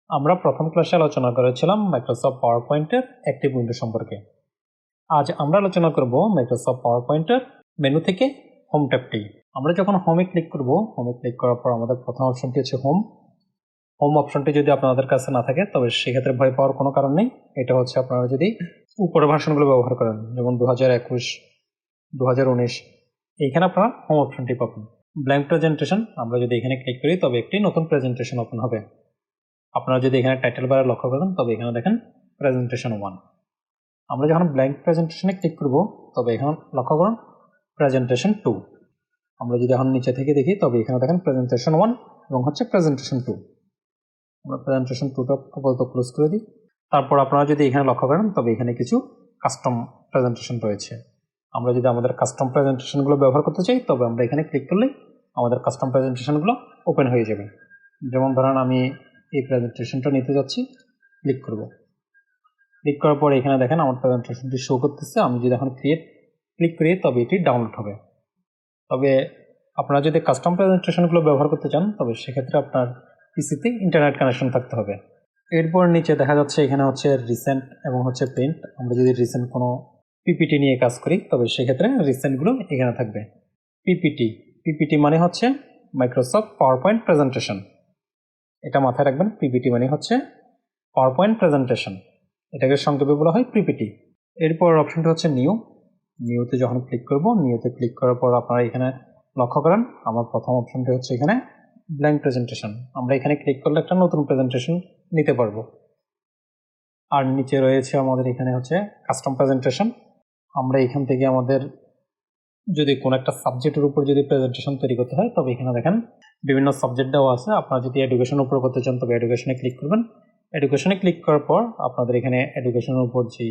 আমরা প্রথম ক্লাসে আলোচনা করেছিলাম মাইক্রোসফট পাওয়ার পয়েন্টের অ্যাক্টিভ উইন্ডো সম্পর্কে। আজ আমরা আলোচনা করব মাইক্রোসফট পাওয়ার পয়েন্টের মেনু থেকে হোম ট্যাবটি। আমরা যখন হোমে ক্লিক করব, হোমে ক্লিক করার পর আমাদের প্রথম অপশনটি হচ্ছে হোম। হোম অপশনটি যদি আপনাদের কাছে না থাকে তবে সেক্ষেত্রে ভয় পাওয়ার কোনো কারণ নেই। এটা হচ্ছে আপনারা যদি উপরের ভার্সনগুলো ব্যবহার করেন, যেমন 2021, 2019, এইখানে আপনারা হোম অপশনটি পাবেন। ব্ল্যাঙ্ক প্রেজেন্টেশন, আমরা যদি এখানে ক্লিক করি তবে একটি নতুন প্রেজেন্টেশন ওপেন হবে। আপনারা যদি এখানে টাইটেল বারে লক্ষ্য করেন তবে এখানে দেখেন প্রেজেন্টেশন 1। আমরা যখন ব্ল্যাঙ্ক প্রেজেন্টেশনে ক্লিক করব তবে এখানে লক্ষ্য করুন প্রেজেন্টেশন 2। আমরা যদি এখন নিচে থেকে দেখি তবে এখানে দেখেন প্রেজেন্টেশন 1 এবং হচ্ছে প্রেজেন্টেশন 2। আমরা প্রেজেন্টেশন 2টা আপাতত ক্লোজ করে দিই। তারপর আপনারা যদি এখানে লক্ষ্য করেন তবে এখানে কিছু কাস্টম প্রেজেন্টেশন রয়েছে। আমরা যদি আমাদের কাস্টম প্রেজেন্টেশনগুলো ব্যবহার করতে চাই তবে আমরা এখানে ক্লিক করলেই আমাদের কাস্টম প্রেজেন্টেশনগুলো ওপেন হয়ে যাবে। যেমন ধরেন আমি এই প্রেজেন্টেশনটা নিতে যাচ্ছি, ক্লিক করব। ক্লিক করার পর এখানে দেখেন আমার প্রেজেন্টেশনটি শো করতেছে। আমি যদি এখন ক্লিক করি তবে এটি ডাউনলোড হবে। তবে আপনারা যদি কাস্টম প্রেজেন্টেশনগুলো ব্যবহার করতে চান তবে সেক্ষেত্রে আপনার পিসিতে ইন্টারনেট কানেকশন থাকতে হবে। এরপর নিচে দেখা যাচ্ছে এখানে হচ্ছে রিসেন্ট এবং হচ্ছে প্রিন্ট। আমরা যদি রিসেন্ট কোনো পিপিটি নিয়ে কাজ করি তবে সেক্ষেত্রে রিসেন্টগুলো এখানে থাকবে। পিপিটি মানে হচ্ছে মাইক্রোসফট পাওয়ার পয়েন্ট প্রেজেন্টেশন। এটা মাথায় রাখবেন, পিপিটি মানে হচ্ছে পাওয়ার পয়েন্ট প্রেজেন্টেশন, এটাকে সংক্ষেপে বলা হয় পিপিটি। এরপর অপশনটা হচ্ছে নিউতে যখন ক্লিক করব, নিউতে ক্লিক করার পর আপনারা এখানে লক্ষ্য করেন আমার প্রথম অপশনটি হচ্ছে এখানে ব্ল্যাঙ্ক প্রেজেন্টেশন। আমরা এখানে ক্লিক করলে একটা নতুন প্রেজেন্টেশন নিতে পারবো। আর নিচে রয়েছে আমাদের এখানে হচ্ছে কাস্টম প্রেজেন্টেশন। আমরা এখান থেকে আমাদের যদি কোনো একটা সাবজেক্টের উপর যদি প্রেজেন্টেশন তৈরি করতে হয় তবে এখানে দেখেন বিভিন্ন সাবজেক্ট দেওয়া আছে। আপনারা যদি এডুকেশনের উপর করতে চান তবে এডুকেশনে ক্লিক করবেন। এডুকেশনে ক্লিক করার পর আপনাদের এখানে এডুকেশনের উপর যে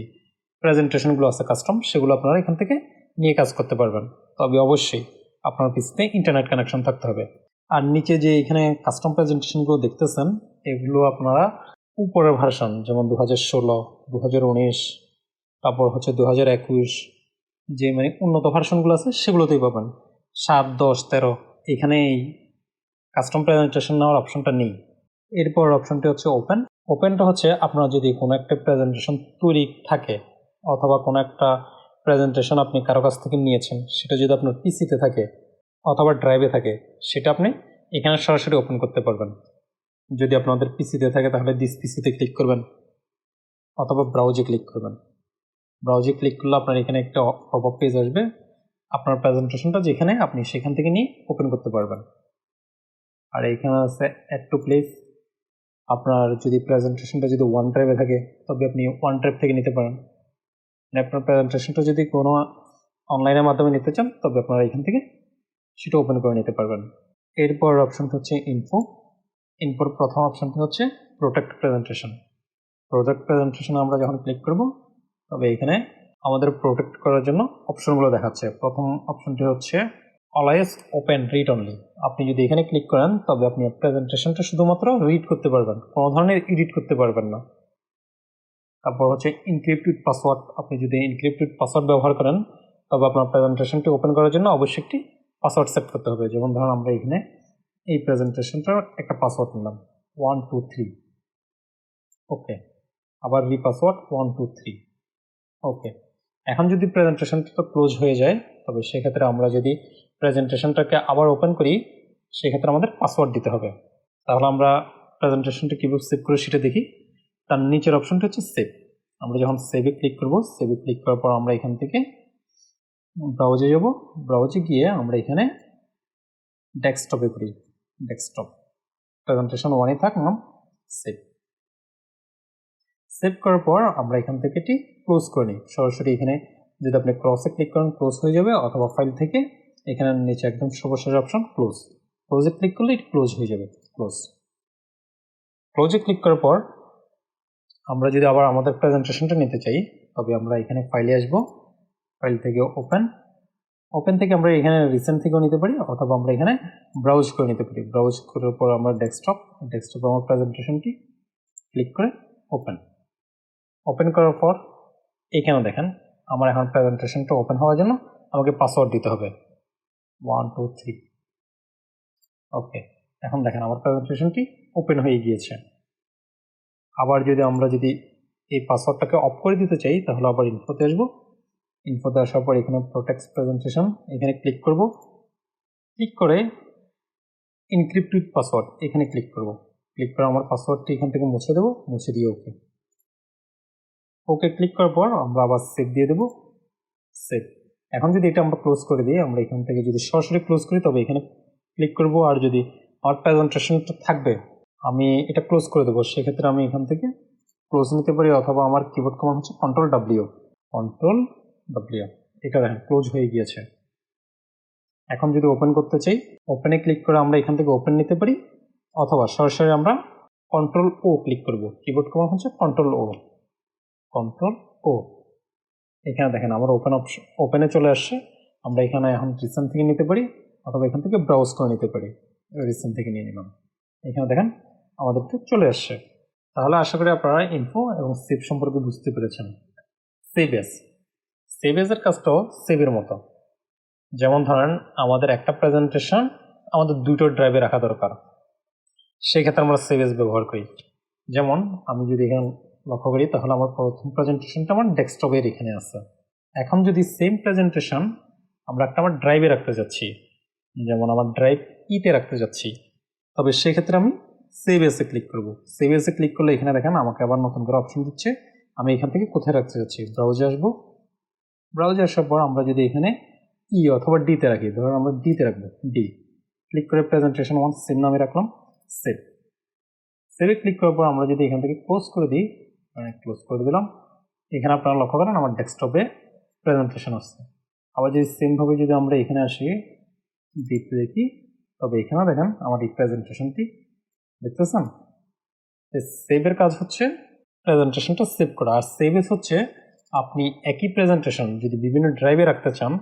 প্রেজেন্টেশনগুলো আছে কাস্টম, সেগুলো আপনারা এখান থেকে নিয়ে কাজ করতে পারবেন। তবে অবশ্যই আপনার পিসিতে ইন্টারনেট কানেকশন থাকতে হবে। আর নিচে যে এখানে কাস্টম প্রেজেন্টেশনগুলো দেখতেছেন এগুলো আপনারা উপরের ভার্সন, যেমন 2016, 2019, তারপর হচ্ছে 2021, যে মানে উন্নত ভার্সনগুলো আছে সেগুলোতেই পাবেন। 7, 10, 13 এখানে এই কাস্টম প্রেজেন্টেশন নেওয়ার অপশনটা নেই। এরপর অপশনটি হচ্ছে ওপেনটা হচ্ছে আপনার যদি কোনো একটা প্রেজেন্টেশন তৈরি থাকে অথবা কোনো একটা প্রেজেন্টেশন আপনি কারো কাছ থেকে নিয়েছেন, সেটা যদি আপনার পিসিতে থাকে অথবা ড্রাইভে থাকে সেটা আপনি এখানে সরাসরি ওপেন করতে পারবেন। যদি আপনাদের পিসিতে থাকে তাহলে দিস পিসিতে ক্লিক করবেন অথবা ব্রাউজে ক্লিক করবেন। ব্রাউজে ক্লিক করলে আপনার এখানে একটা পপ আপ পেজ আসবে, আপনার প্রেজেন্টেশনটা যেখানে আপনি সেখান থেকে নিয়ে ওপেন করতে পারবেন। আর এখানে আছে অ্যাড টু প্লেস। আপনার যদি প্রেজেন্টেশনটা যদি ওয়ান ড্রাইভে থাকে তবে আপনি ওয়ান ড্রাইভ থেকে নিতে পারেন। আপনার প্রেজেন্টেশনটা যদি কোনো অনলাইনের মাধ্যমে নিতে চান তবে আপনারা এখান থেকে সেটা ওপেন করে নিতে পারবেন। এরপর অপশনটা হচ্ছে ইনফোর প্রথম অপশনটা হচ্ছে প্রোটেক্ট প্রেজেন্টেশন। আমরা যখন ক্লিক করব তবে এখানে আমাদের প্রোটেক্ট করার জন্য অপশনগুলো দেখাচ্ছে। প্রথম অপশনটি হচ্ছে অলওয়েজ ওপেন রিড অনলি। আপনি যদি এখানে ক্লিক করেন তবে আপনি প্রেজেন্টেশনটা শুধুমাত্র রিড করতে পারবেন, কোনো ধরনের এডিট করতে পারবেন না। তারপর হচ্ছে ইনক্রিপ্টেড পাসওয়ার্ড। আপনি যদি ইনক্রিপ্টেড পাসওয়ার্ড ব্যবহার করেন তবে আপনার প্রেজেন্টেশনটি ওপেন করার জন্য অবশ্যই একটি পাসওয়ার্ড সেট করতে হবে। যেমন ধরুন আমরা এখানে এই প্রেজেন্টেশনটার একটা পাসওয়ার্ড নিলাম 1 2 3, ওকে। আবার রিপাসওয়ার্ড 1 2 3, ওকে। এখন যদি প্রেজেন্টেশনটা ক্লোজ হয়ে যায় তবে সেক্ষেত্রে আমরা যদি প্রেজেন্টেশনটাকে আবার ওপেন করি সেক্ষেত্রে আমাদের পাসওয়ার্ড দিতে হবে। তাহলে আমরা প্রেজেন্টেশনটা কীভাবে সেভ করে সেটা দেখি। তার নিচের অপশনটা হচ্ছে সেভ। আমরা যখন সেভে ক্লিক করব, সেভে ক্লিক করার পর আমরা এখান থেকে ব্রাউজে যাব। ব্রাউজে গিয়ে আমরা এখানে ডেস্কটপে করি, ডেস্কটপ প্রেজেন্টেশন 1-এ থাক নাম সেভ করার পর আমরা এখান থেকে এটি ক্লোজ করে নিই। সরাসরি এখানে যদি আপনি ক্রসে ক্লিক করেন ক্লোজ হয়ে যাবে, অথবা ফাইল থেকে এখানে নিচে একদম সর্বশেষ অপশন ক্লোজে ক্লিক করলে এটি ক্লোজ হয়ে যাবে। ক্লোজে ক্লিক করার পর আমরা যদি আবার আমাদের প্রেজেন্টেশনটা নিতে চাই তবে আমরা এখানে ফাইলে আসব, ফাইল থেকে ওপেন থেকে আমরা এখানে রিসেন্ট থেকেও নিতে পারি অথবা আমরা এখানে ব্রাউজ করে নিতে পারি। ব্রাউজ করার পর আমরা ডেস্কটপে আমার প্রেজেন্টেশনটি ক্লিক করে ওপেন করার পর এখানে দেখেন আমার এখন প্রেজেন্টেশনটা ওপেন হওয়ার জন্য আমাকে পাসওয়ার্ড দিতে হবে 1 2 3, ওকে। এখন দেখেন আমার প্রেজেন্টেশনটি ওপেন হয়ে গিয়েছে। আবার যদি এই পাসওয়ার্ডটাকে অফ করে দিতে চাই তাহলে আবার ইনফোতে আসবো। ইনফোতে আসার পর এখানে প্রোটেক্ট প্রেজেন্টেশন এখানে ক্লিক করব। ক্লিক করে এনক্রিপ্ট উইথ পাসওয়ার্ড এখানে ক্লিক করব। ক্লিক করে আমার পাসওয়ার্ডটি এখান থেকে মুছে দেবো, মুছে দিয়ে ওকে ক্লিক করার পর আমরা আবার সেভ দিয়ে দেবো। সেভ। এখন যদি এটা আমরা ক্লোজ করে দিই, আমরা এখান থেকে যদি সরাসরি ক্লোজ করি তবে এখানে ক্লিক করব। আর যদি আমার প্রেজেন্টেশনটা থাকবে আমি এটা ক্লোজ করে দেবো, সেক্ষেত্রে আমি এখান থেকে ক্লোজ নিতে পারি, অথবা আমার কিবোর্ড কমান্ড হচ্ছে কন্ট্রোল ডাব্লিউ। এটা দেখেন ক্লোজ হয়ে গিয়েছে। এখন যদি ওপেন করতে চাই, ওপেনে ক্লিক করে আমরা এখান থেকে ওপেন নিতে পারি, অথবা সরাসরি আমরা কন্ট্রোল ও ক্লিক করব। কিবোর্ড কমান্ড হচ্ছে কন্ট্রোল ও। এখানে দেখেন আমার ওপেনে চলে আসছে। আমরা এখানে এখন রিসেন্ট থেকে নিতে পারি, অথবা এখান থেকে ব্রাউজ করে নিতে পারি। রিসেন্ট থেকে নিয়ে নিলাম, এখানে দেখেন আমাদের চলে আসছে। তাহলে আশা করি আপনারা ইনফো এবং সেভ সম্পর্কে বুঝতে পেরেছেন। সেভ এর কাজটাও সেভের মতো। যেমন ধরেন আমাদের একটা প্রেজেন্টেশন আমাদের দুটো ড্রাইভে রাখা দরকার, সেই ক্ষেত্রে আমরা সেভ এস ব্যবহার করি। যেমন আমি যদি এখানে লক্ষ্য করি তাহলে আমার প্রথম প্রেজেন্টেশনটা আমার ডেস্কটপের এখানে আছে। এখন যদি সেম প্রেজেন্টেশন আমরা একটা আমার ড্রাইভে রাখতে যাচ্ছি, যেমন আমার ড্রাইভ ইতে রাখতে যাচ্ছি, তবে সেক্ষেত্রে আমি সেভ এসে ক্লিক করব। সেভ এসে ক্লিক করলে এখানে দেখেন আমাকে আবার নতুন করে অপশন দিচ্ছে। আমি এখান থেকে কোথায় রাখতে যাচ্ছি, ব্রাউজে আসবো। ব্রাউজে আসার পর আমরা যদি এখানে ই অথবা ডিতে রাখি, ধরুন আমরা ডিতে রাখবো, ডি ক্লিক করে প্রেজেন্টেশন 1 সেভ নামে রাখলাম। সেভে ক্লিক করার পর আমরা যদি এখান থেকে ক্লোজ করে দিই, ক্লোজ করে দিলাম, এখানে আপনারা লক্ষ্য করেন আমার ডেস্কটপে প্রেজেন্টেশন আসছে। আবার যদি সেমভাবে যদি আমরা এখানে আসি, ডিতে দেখি, তবে এখানে দেখেন আমার এই প্রেজেন্টেশনটি দেখতেছেন। সেভের কাজ হচ্ছে প্রেজেন্টেশনটা সেভ করা, আর সেভ এস হচ্ছে আপনি একই প্রেজেন্টেশন যদি বিভিন্ন ড্রাইভে রাখতে চান,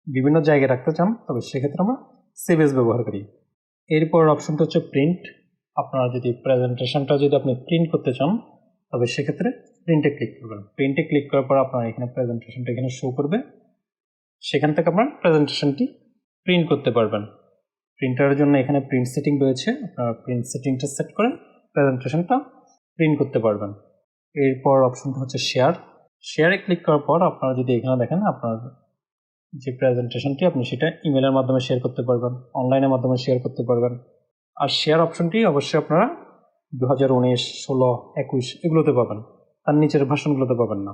বিভিন্ন জায়গায় রাখতে চান, তবে সেক্ষেত্রে আমরা সেভ এস ব্যবহার করি। এরপর অপশনটা হচ্ছে প্রিন্ট। আপনারা যদি প্রেজেন্টেশনটা যদি আপনি প্রিন্ট করতে চান, তবে সেক্ষেত্রে প্রিন্টে ক্লিক করবেন। প্রিন্টে ক্লিক করার পর আপনার এখানে প্রেজেন্টেশনটা এখানে শো করবে, সেখান থেকে আপনার প্রেজেন্টেশনটি প্রিন্ট করতে পারবেন। প্রিন্টারের জন্য এখানে প্রিন্ট সেটিং রয়েছে, আপনারা প্রিন্ট সেটিংটা সেট করেন প্রেজেন্টেশনটা প্রিন্ট করতে পারবেন। এরপর অপশনটা হচ্ছে শেয়ারে ক্লিক করার পর আপনারা যদি এখানে দেখেন আপনার যে প্রেজেন্টেশনটি আপনি সেটা ইমেলের মাধ্যমে শেয়ার করতে পারবেন, অনলাইনের মাধ্যমে শেয়ার করতে পারবেন। আর শেয়ার অপশনটি অবশ্যই আপনারা 2019, 16, 21 এগুলোতে পাবেন, তার নিচের ভার্সনগুলোতে পাবেন না।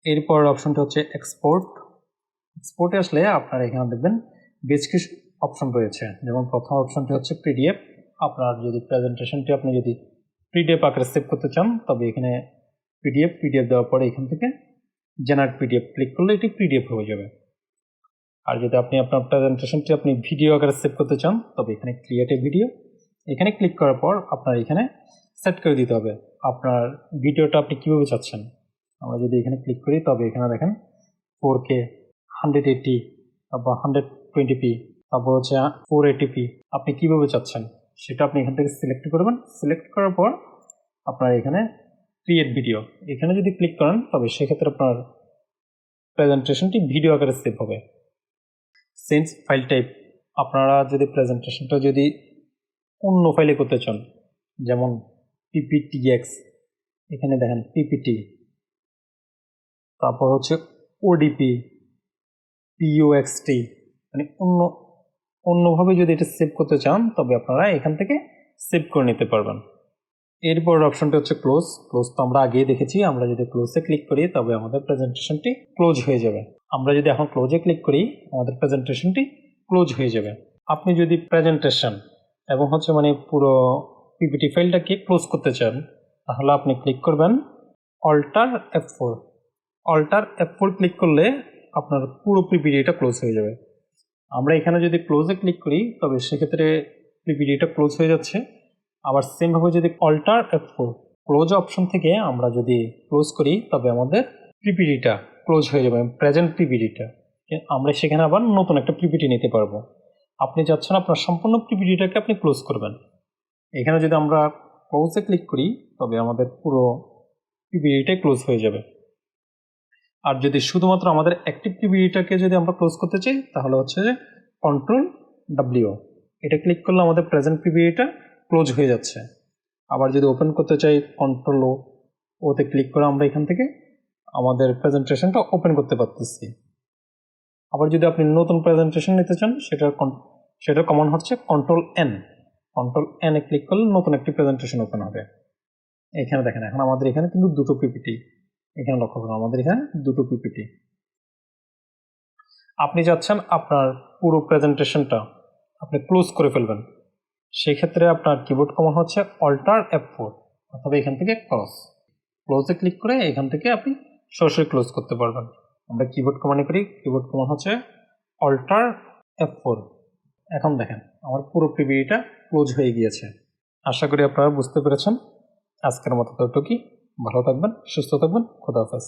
এরপর অপশনটা হচ্ছে এক্সপোর্টে আসলে আপনারা এখানে দেখবেন বেশ কিছু অপশন রয়েছে। যেমন প্রথম অপশনটি হচ্ছে পিডিএফ। আপনার যদি প্রেজেন্টেশনটি আপনি যদি পিডিএফ আকারে সেভ করতে চান, তবে এখানে পিডিএফ দেওয়ার পরে এখান থেকে জেনারেট পিডিএফ ক্লিক করলে এটি পিডিএফ হয়ে যাবে। আর যদি আপনি আপনার প্রেজেন্টেশনটি আপনি ভিডিও আকারে সেভ করতে চান, তবে এখানে ক্রিয়েট এ ভিডিও এখানে ক্লিক করার পর আপনার এখানে সেট করে দিতে হবে আপনার ভিডিওটা আপনি কীভাবে চাচ্ছেন। আমরা যদি এখানে ক্লিক করি, তবে এখানে দেখেন 4K, 180, তারপর 120p, তারপর হচ্ছে 480p আপনি কীভাবে চাচ্ছেন সেটা আপনি এখান থেকে সিলেক্ট করবেন। সিলেক্ট করার পর আপনার এখানে ক্রিয়েট ভিডিও এখানে যদি ক্লিক করেন, তবে সেক্ষেত্রে আপনার প্রেজেন্টেশনটি ভিডিও আকারে সেভ হবে। চেঞ্জ ফাইল টাইপ, আপনারা যদি প্রেজেন্টেশনটা যদি অন্য ফাইলে করতে চান, যেমন PPTX, এখানে দেখেন PPT, তারপর হচ্ছে ODP, POXT, মানে অন্যভাবে যদি এটা সেভ করতে চান, তবে আপনারা এখান থেকে সেভ করে নিতে পারবেন। এরপর অপশনটা হচ্ছে ক্লোজ তো আমরা আগেই দেখেছি। আমরা যদি ক্লোজে ক্লিক করি, তবে আমাদের প্রেজেন্টেশনটি ক্লোজ হয়ে যাবে। আমরা যদি এখন ক্লোজে ক্লিক করি, আমাদের প্রেজেন্টেশনটি ক্লোজ হয়ে যাবে। আপনি যদি প্রেজেন্টেশন এবং হচ্ছে মানে পুরো পিপিটি ফাইলটাকে ক্লোজ করতে চান, তাহলে আপনি ক্লিক করবেন অল্টার F4 ক্লিক করলে আপনার পুরো পিপিটিটা ক্লোজ হয়ে যাবে। আমরা এখানে যদি ক্লোজে ক্লিক করি, তবে সেক্ষেত্রে পিপিটিটা ক্লোজ হয়ে যাচ্ছে। আবার সেমভাবে যদি অল্টার F4 ক্লোজ অপশন থেকে আমরা যদি ক্লোজ করি, তবে আমাদের পিপিটিটা ক্লোজ হয়ে যাবে, প্রেজেন্ট পিপিটিটা। আমরা সেখানে আবার নতুন একটা পিপিটি নিতে পারবো। আপনি চাচ্ছেন আপনার সম্পূর্ণ পিপিটিটাকে আপনি ক্লোজ করবেন। এখানে যদি আমরা ক্লোজে ক্লিক করি, তবে আমাদের পুরো পিপিটিটাই ক্লোজ হয়ে যাবে। আর যদি শুধুমাত্র আমাদের অ্যাক্টিভ পিপিটিটাকে যদি আমরা ক্লোজ করতে চাই, তাহলে হচ্ছে যে কন্ট্রোল W, এটা ক্লিক করলে আমাদের প্রেজেন্ট পিপিটিটা ক্লোজ হয়ে যাচ্ছে। আবার যদি ওপেন করতে চাই কন্ট্রোল ওতে ক্লিক করে আমরা এখান থেকে আমাদের প্রেজেন্টেশনটা ওপেন করতে পারতেছি। আবার যদি আপনি নতুন প্রেজেন্টেশন নিতে চান সেটার কমান্ড হচ্ছে কন্ট্রোল এন এ ক্লিক করলে নতুন একটি প্রেজেন্টেশন ওপেন হবে। এখানে দেখেন এখন আমাদের এখানে কিন্তু দুটো পিপিটি, এখানে লক্ষ্য করুন আমাদের এখানে দুটো পিপিটি। আপনি চাচ্ছেন আপনার পুরো প্রেজেন্টেশনটা আপনি ক্লোজ করে ফেলবেন, সেই ক্ষেত্রে আপনার কিবোর্ড কমান্ড হচ্ছে অল্টার F4 অথবা এখান থেকে ক্লোজে ক্লিক করে এখান থেকে আপনি সরাসরি ক্লোজ করতে পারবেন। আমরা কিবোর্ড কমান্ডে করি, কিবোর্ড কমান্ড হচ্ছে অল্টার F4। এখন দেখেন আমার পুরো পিপিটিটা ক্লোজ হয়ে গিয়েছে। আশা করি আপনারা বুঝতে পেরেছেন। আজকের মতো এতটুকুই। ভালো থাকবেন, সুস্থ থাকবেন, খোদা হাফেজ।